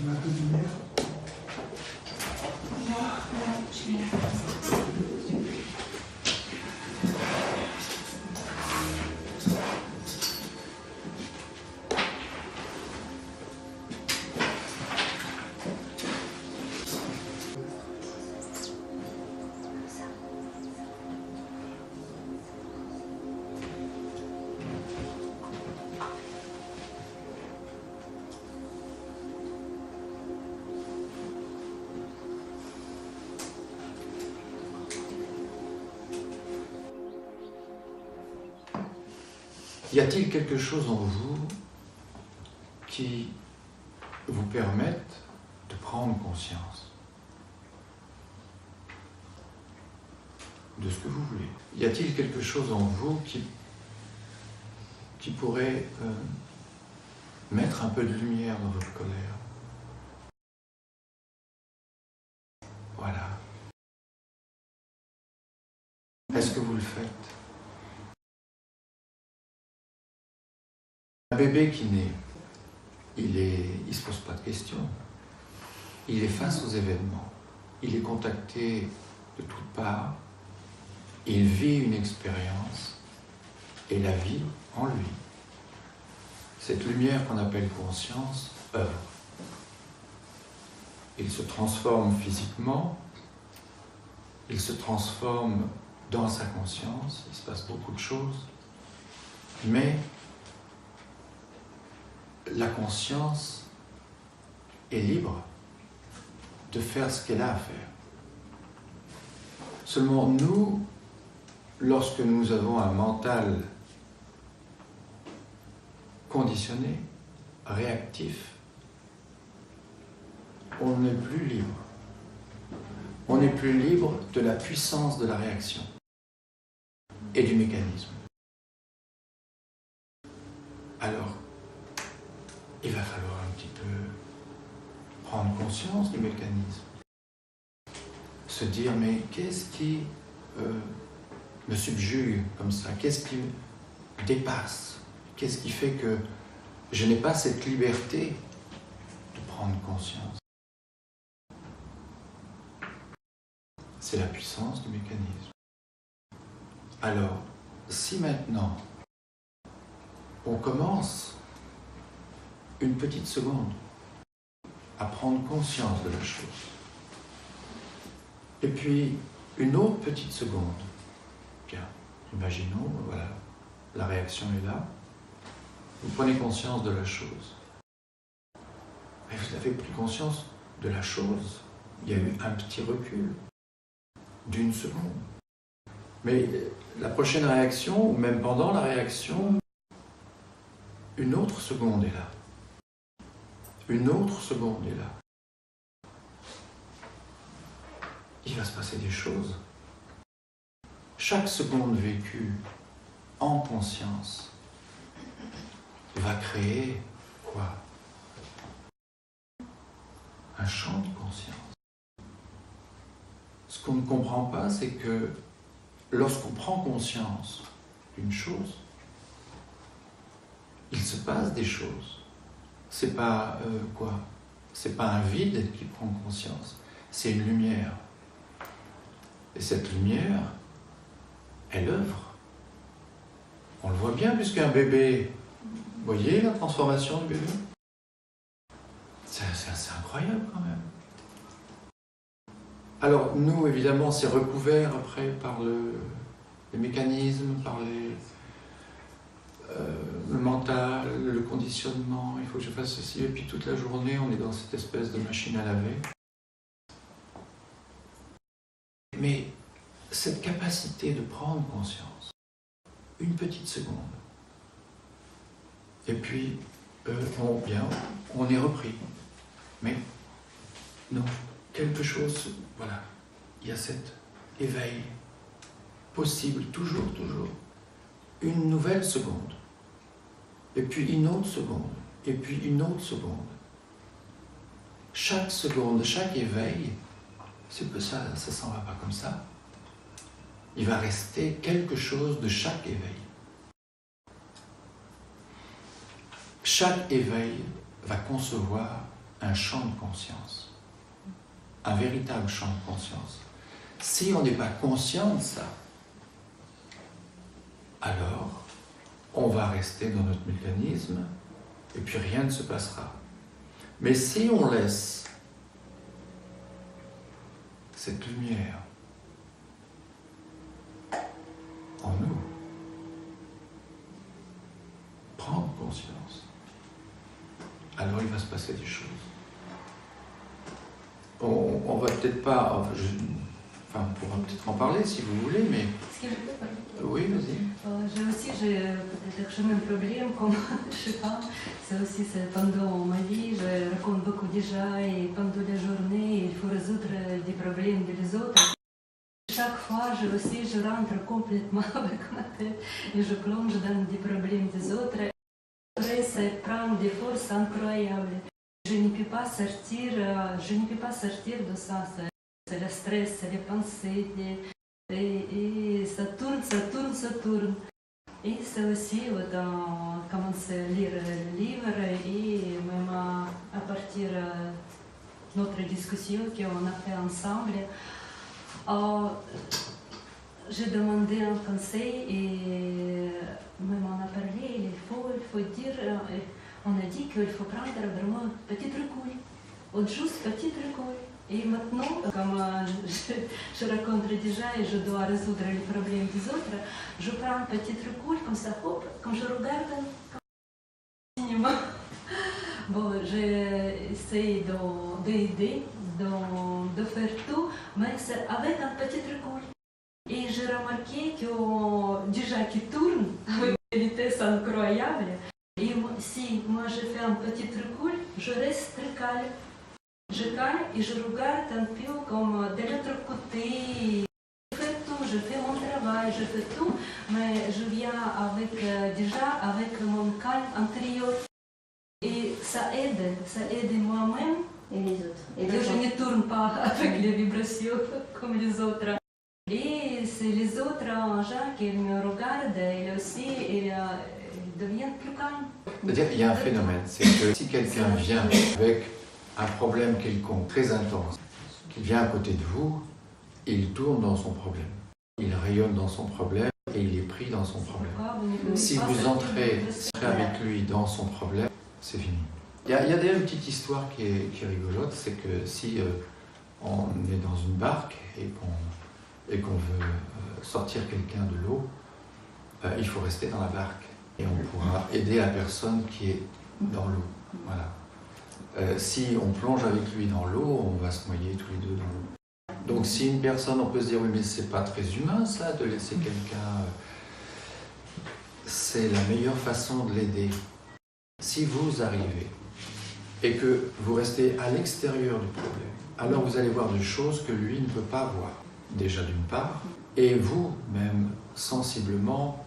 Tu mets un peu de lumière. Non, je mets. Y a-t-il quelque chose en vous qui vous permette de prendre conscience de ce que vous voulez? Y a-t-il quelque chose en vous qui pourrait mettre un peu de lumière dans votre colère? Voilà. Est-ce que vous le faites? Un bébé qui naît, il se pose pas de questions. Il est face aux événements. Il est contacté de toutes parts. Il vit une expérience et la vie en lui. Cette lumière qu'on appelle conscience œuvre. Il se transforme physiquement, il se transforme dans sa conscience, il se passe beaucoup de choses, mais la conscience est libre de faire ce qu'elle a à faire. Seulement nous, lorsque nous avons un mental conditionné, réactif, on n'est plus libre. On n'est plus libre de la puissance de la réaction et du mécanisme. Alors, il va falloir un petit peu prendre conscience du mécanisme. Se dire, mais qu'est-ce qui me subjugue comme ça? Qu'est-ce qui me dépasse? Qu'est-ce qui fait que je n'ai pas cette liberté de prendre conscience? C'est la puissance du mécanisme. Alors, si maintenant on commence une petite seconde à prendre conscience de la chose, et puis une autre petite seconde, bien, imaginons, voilà, la réaction est là, vous prenez conscience de la chose. Mais vous avez pris conscience de la chose, il y a eu un petit recul d'une seconde. Mais la prochaine réaction, ou même pendant la réaction, une autre seconde est là. Une autre seconde est là. Il va se passer des choses. Chaque seconde vécue en conscience va créer quoi? Un champ de conscience. Ce qu'on ne comprend pas, c'est que lorsqu'on prend conscience d'une chose, il se passe des choses. C'est pas quoi? C'est pas un vide qui prend conscience, c'est une lumière. Et cette lumière, elle œuvre. On le voit bien puisqu'un bébé, vous voyez la transformation du bébé? C'est incroyable quand même. Alors nous, évidemment, c'est recouvert après par les mécanismes, par le mental, le conditionnement, il faut que je fasse ceci, et puis toute la journée, on est dans cette espèce de machine à laver. Mais cette capacité de prendre conscience, une petite seconde, et puis on est repris. Mais non, quelque chose, voilà, il y a cet éveil possible, toujours, une nouvelle seconde, et puis une autre seconde, et puis une autre seconde. Chaque seconde, chaque éveil, c'est que ça s'en va pas comme ça. Il va rester quelque chose de chaque éveil. Chaque éveil va concevoir un champ de conscience, un véritable champ de conscience. Si on n'est pas conscient de ça, alors on va rester dans notre mécanisme et puis rien ne se passera. Mais si on laisse cette lumière en nous prendre conscience, alors il va se passer des choses. On va peut-être pas, on pourra peut-être en parler si vous voulez, mais... Est-ce que je peux parler? Oui, vas-y. J'ai peut-être le même problème comme je sais pas. C'est pendant ma vie, je raconte beaucoup déjà et pendant la journée, il faut résoudre des problèmes des autres. Chaque fois, je rentre complètement avec ma tête et je plonge dans des problèmes des autres. Après, ça prend des forces incroyables. Je ne peux pas sortir de ça. C'est le stress, c'est les pensées. Et ça tourne. Et c'est aussi, on commence à lire le livre et même à partir de notre discussion qu'on a fait ensemble, j'ai demandé un conseil et même on a parlé, il faut dire, on a dit qu'il faut prendre vraiment un petit recul, juste petit recul. Et maintenant, comme je raconte déjà et je dois résoudre les problèmes des autres, je prends un petit recul comme ça, hop, comme je regarde le cinéma. Bon, j'essaie d'aider, de faire tout, mais c'est avec un petit recul. Et j'ai remarqué que déjà qui tourne avec une vitesse incroyable. Et si moi je fais un petit recul, je reste très calme. Je calme et je regarde un peu comme de l'autre côté. Je fais tout, je fais mon travail, je fais tout, mais je viens déjà avec mon calme intérieur. Et ça aide moi-même. Et les autres. Et que je ne tourne pas avec les vibrations comme les autres. Et c'est les autres gens qui me regardent, et aussi, ils deviennent plus calmes. C'est-à-dire qu'il y a un phénomène, c'est que si quelqu'un vient avec un problème quelconque, très intense, qui vient à côté de vous, il tourne dans son problème. Il rayonne dans son problème et il est pris dans son problème. Si vous entrez avec lui dans son problème, c'est fini. Il y a d'ailleurs une petite histoire qui est rigolote, c'est que si on est dans une barque et qu'on veut sortir quelqu'un de l'eau, il faut rester dans la barque. Et on pourra aider la personne qui est dans l'eau. Voilà. Si on plonge avec lui dans l'eau, on va se noyer tous les deux dans l'eau. Donc si une personne, on peut se dire, oui mais c'est pas très humain ça, de laisser quelqu'un... C'est la meilleure façon de l'aider. Si vous arrivez et que vous restez à l'extérieur du problème, alors vous allez voir des choses que lui ne peut pas voir, déjà d'une part, et vous-même, sensiblement,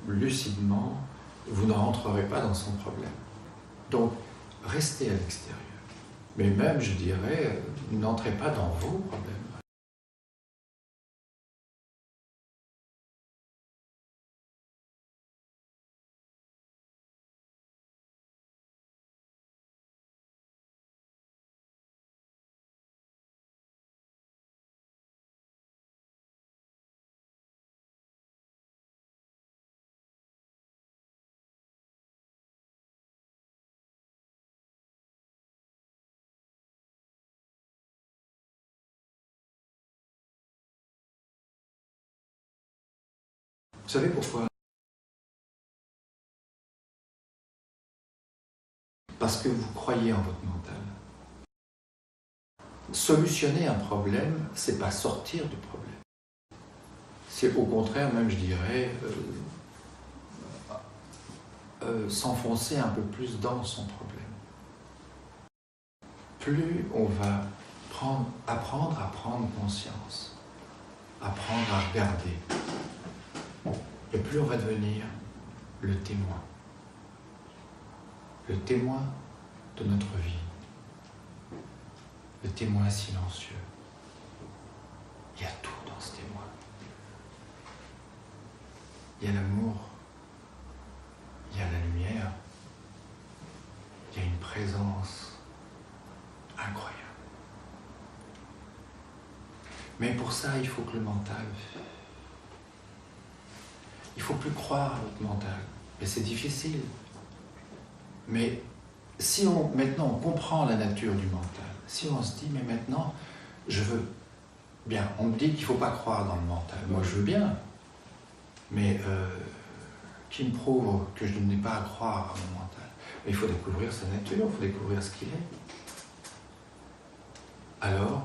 lucidement, vous ne rentrerez pas dans son problème. Donc, restez à l'extérieur. Mais même, je dirais, n'entrez pas dans vos problèmes. Vous savez pourquoi? Parce que vous croyez en votre mental. Solutionner un problème, c'est pas sortir du problème. C'est au contraire, même je dirais, s'enfoncer un peu plus dans son problème. Plus on va apprendre à prendre conscience, apprendre à regarder, et plus on va devenir le témoin de notre vie, le témoin silencieux. Il y a tout dans ce témoin. Il y a l'amour, il y a la lumière, il y a une présence incroyable. Mais pour ça, il faut que le mental... Il ne faut plus croire à votre mental. Et c'est difficile. Mais si maintenant on comprend la nature du mental, si on se dit, mais maintenant, je veux bien, on me dit qu'il ne faut pas croire dans le mental. Moi, je veux bien. Mais qui me prouve que je n'ai pas à croire à mon mental? Mais il faut découvrir sa nature, il faut découvrir ce qu'il est. Alors,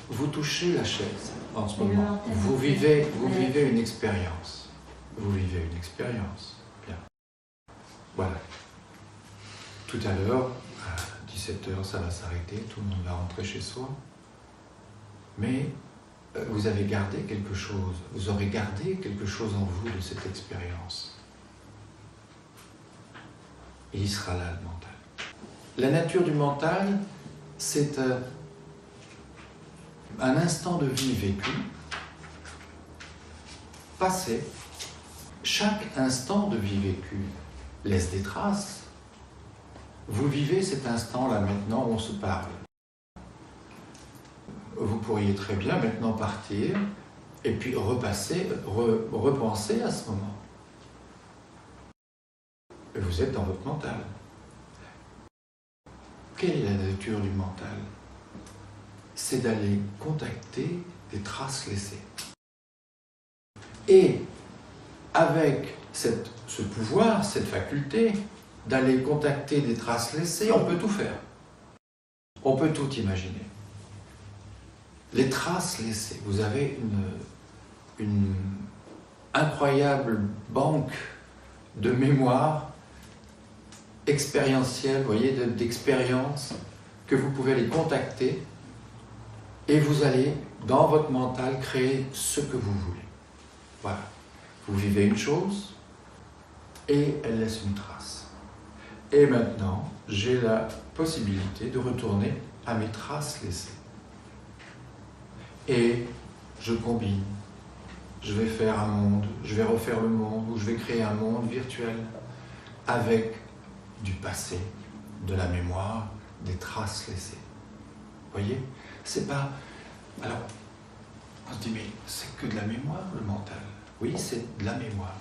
vous touchez la chaise en ce moment. Vous vivez une expérience. Vous vivez une expérience. Bien. Voilà. Tout à l'heure, à 17h, ça va s'arrêter, tout le monde va rentrer chez soi. Mais vous avez gardé quelque chose, vous aurez gardé quelque chose en vous de cette expérience. Et il sera là, le mental. La nature du mental, c'est un instant de vie vécu, passé. Chaque instant de vie vécu laisse des traces. Vous vivez cet instant-là maintenant où on se parle. Vous pourriez très bien maintenant partir et puis repenser à ce moment. Et vous êtes dans votre mental. Quelle est la nature du mental? C'est d'aller contacter des traces laissées. Et avec ce pouvoir, cette faculté d'aller contacter des traces laissées, on peut tout faire. On peut tout imaginer. Les traces laissées, vous avez une incroyable banque de mémoire expérientielle, vous voyez, d'expériences que vous pouvez aller contacter et vous allez, dans votre mental, créer ce que vous voulez. Voilà. Vous vivez une chose et elle laisse une trace. Et maintenant, j'ai la possibilité de retourner à mes traces laissées. Et je combine. Je vais faire un monde, je vais refaire le monde, ou je vais créer un monde virtuel avec du passé, de la mémoire, des traces laissées. Vous voyez? C'est pas... Alors, on se dit, mais c'est que de la mémoire, le mental. Oui, c'est de la mémoire,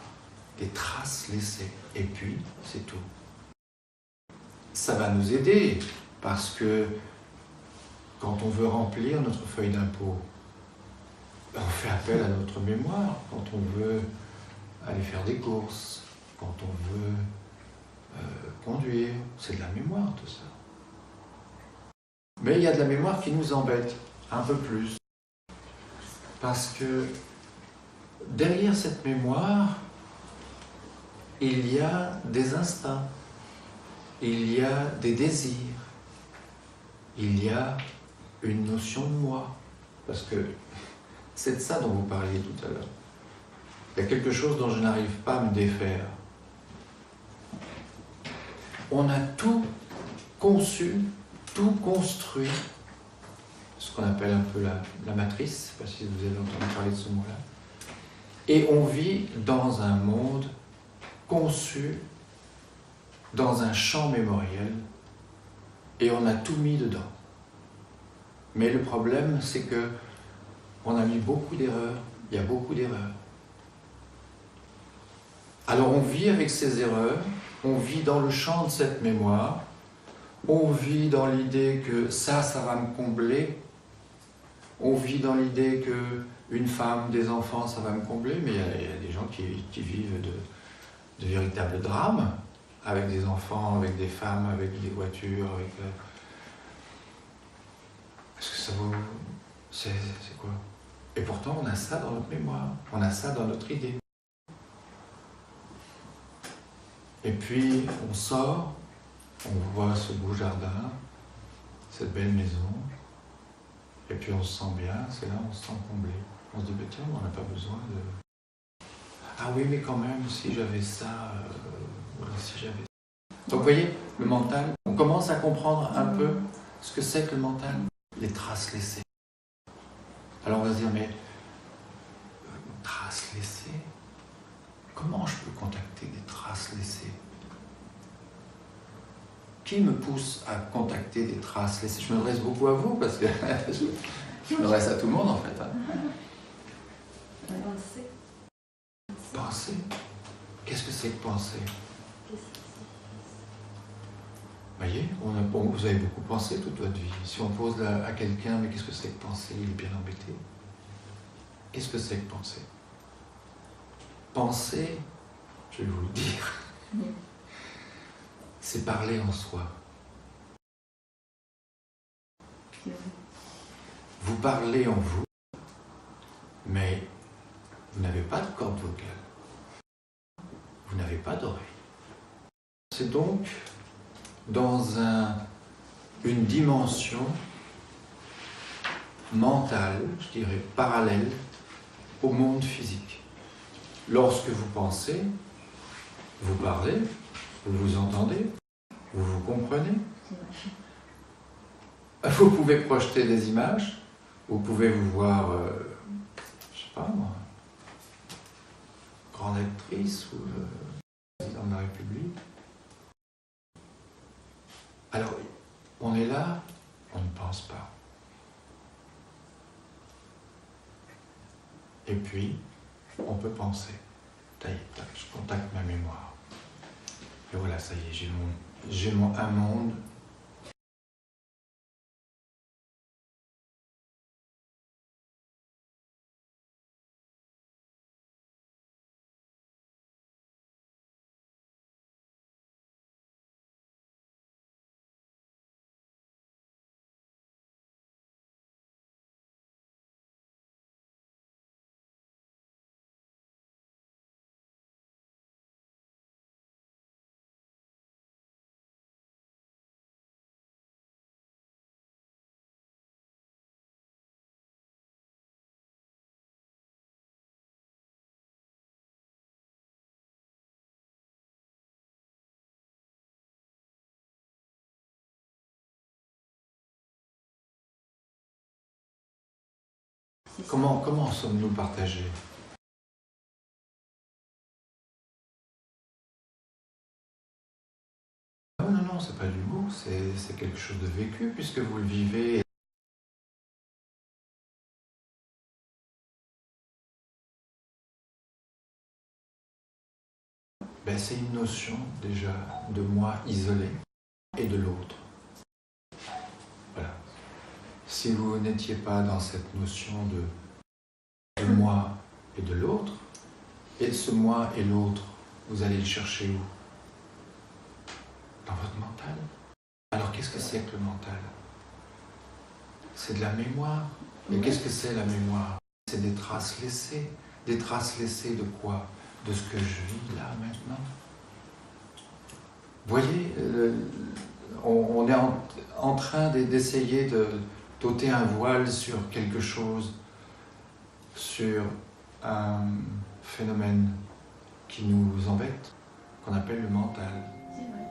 des traces laissées. Et puis, c'est tout. Ça va nous aider, parce que quand on veut remplir notre feuille d'impôt, on fait appel à notre mémoire. Quand on veut aller faire des courses, quand on veut conduire, c'est de la mémoire tout ça. Mais il y a de la mémoire qui nous embête un peu plus. Parce que derrière cette mémoire, il y a des instincts, il y a des désirs, il y a une notion de moi. Parce que c'est de ça dont vous parliez tout à l'heure. Il y a quelque chose dont je n'arrive pas à me défaire. On a tout conçu, tout construit, ce qu'on appelle un peu la matrice, je ne sais pas si vous avez entendu parler de ce mot-là, et on vit dans un monde conçu, dans un champ mémoriel, et on a tout mis dedans. Mais le problème, c'est que on a mis beaucoup d'erreurs, il y a beaucoup d'erreurs. Alors on vit avec ces erreurs, on vit dans le champ de cette mémoire, on vit dans l'idée que ça va me combler, on vit dans l'idée que une femme, des enfants, ça va me combler, mais il y a des gens qui vivent de véritables drames, avec des enfants, avec des femmes, avec des voitures, avec... Est-ce que ça vaut... C'est quoi? Et pourtant, on a ça dans notre mémoire, on a ça dans notre idée. Et puis, on sort, on voit ce beau jardin, cette belle maison, et puis on se sent bien, c'est là on se sent comblé. On se dit, tiens, on n'a pas besoin de... Ah oui, mais quand même, si j'avais ça, si j'avais ça. Donc vous voyez, le mental, on commence à comprendre un peu ce que c'est que le mental, les traces laissées. Alors on va se dire, mais traces traces laissées. Comment je peux contacter des traces laissées? Qui me pousse à contacter des traces laissées? Je m'adresse beaucoup à vous parce que je m'adresse à tout le monde en fait. Hein. Penser. Penser. Qu'est-ce que c'est que penser? Voyez, vous avez beaucoup pensé toute votre vie. Si on pose à quelqu'un, mais qu'est-ce que c'est que penser? Il est bien embêté. Qu'est-ce que c'est que penser? Penser, je vais vous le dire, c'est parler en soi. Vous parlez en vous, mais vous n'avez pas de corde vocale. Vous n'avez pas d'oreille. C'est donc dans une dimension mentale, je dirais, parallèle au monde physique. Lorsque vous pensez, vous parlez, vous vous entendez, vous vous comprenez. Vous pouvez projeter des images, vous pouvez vous voir, je sais pas moi, grande actrice ou président de la République. Alors, on est là, on ne pense pas. Et puis, on peut penser. Tac, tac, je contacte ma mémoire. Et voilà, ça y est, j'ai un monde. Comment sommes-nous partagés? Non, non, non, c'est pas de l'humour, c'est quelque chose de vécu, puisque vous le vivez. Ben, c'est une notion, déjà, de moi isolé et de l'autre. Voilà. Si vous n'étiez pas dans cette notion de moi et de l'autre, et de ce moi et l'autre, vous allez le chercher où? Dans votre mental. Alors qu'est-ce que c'est que le mental? C'est de la mémoire. Et qu'est-ce que c'est la mémoire? C'est des traces laissées. Des traces laissées de quoi? De ce que je vis là maintenant. Vous voyez, on est en train d'essayer de d'ôter un voile sur quelque chose, sur un phénomène qui nous embête, qu'on appelle le mental. C'est vrai.